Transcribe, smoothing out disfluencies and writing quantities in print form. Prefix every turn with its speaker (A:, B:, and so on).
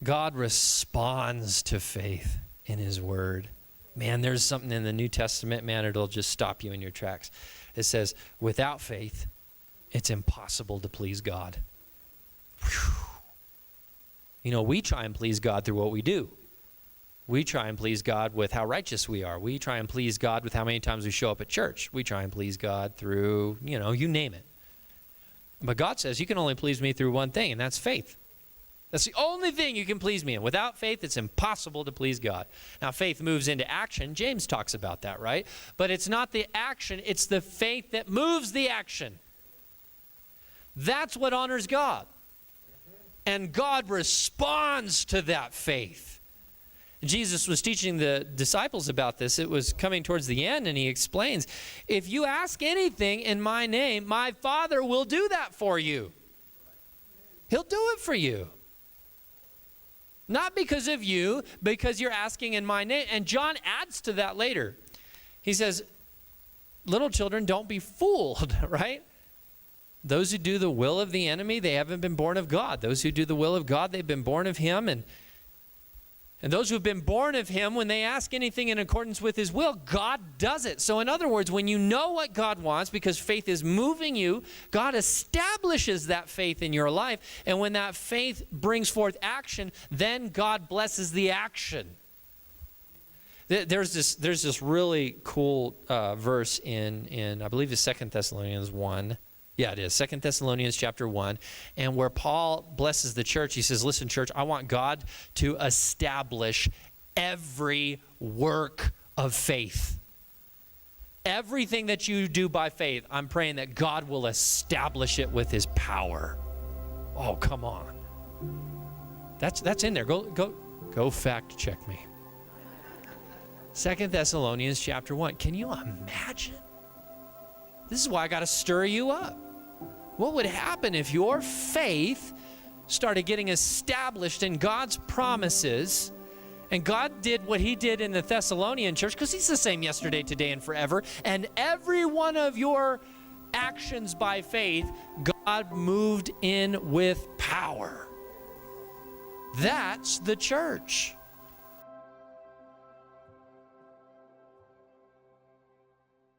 A: God responds to faith in his word. Man, there's something in the New Testament, man, it'll just stop you in your tracks. It says, without faith, it's impossible to please God. Whew. You know, we try and please God through what we do. We try and please God with how righteous we are. We try and please God with how many times we show up at church. We try and please God through, you name it. But God says you can only please me through one thing, and that's faith. That's the only thing you can please me in. Without faith, it's impossible to please God. Now, faith moves into action. James talks about that, right? But it's not the action, it's the faith that moves the action. That's what honors God. And God responds to that faith. Jesus was teaching the disciples about this. It was coming towards the end, and he explains, if you ask anything in my name, my Father will do that for you. He'll do it for you. Not because of you, because you're asking in my name. And John adds to that later. He says, little children, don't be fooled, right? Those who do the will of the enemy, they haven't been born of God. Those who do the will of God, they've been born of him. And those who have been born of him, when they ask anything in accordance with his will, God does it. So in other words, when you know what God wants, because faith is moving you, God establishes that faith in your life. And when that faith brings forth action, then God blesses the action. There's this really cool verse in I believe it's 2 Thessalonians 1. Yeah, it is. 2 Thessalonians chapter 1. And where Paul blesses the church, he says, listen, church, I want God to establish every work of faith. Everything that you do by faith, I'm praying that God will establish it with his power. Oh, come on. That's in there. Go fact check me. 2 Thessalonians chapter 1. Can you imagine? This is why I got to stir you up. What would happen if your faith started getting established in God's promises, and God did what he did in the Thessalonian church, because he's the same yesterday, today, and forever, and every one of your actions by faith, God moved in with power. That's the church.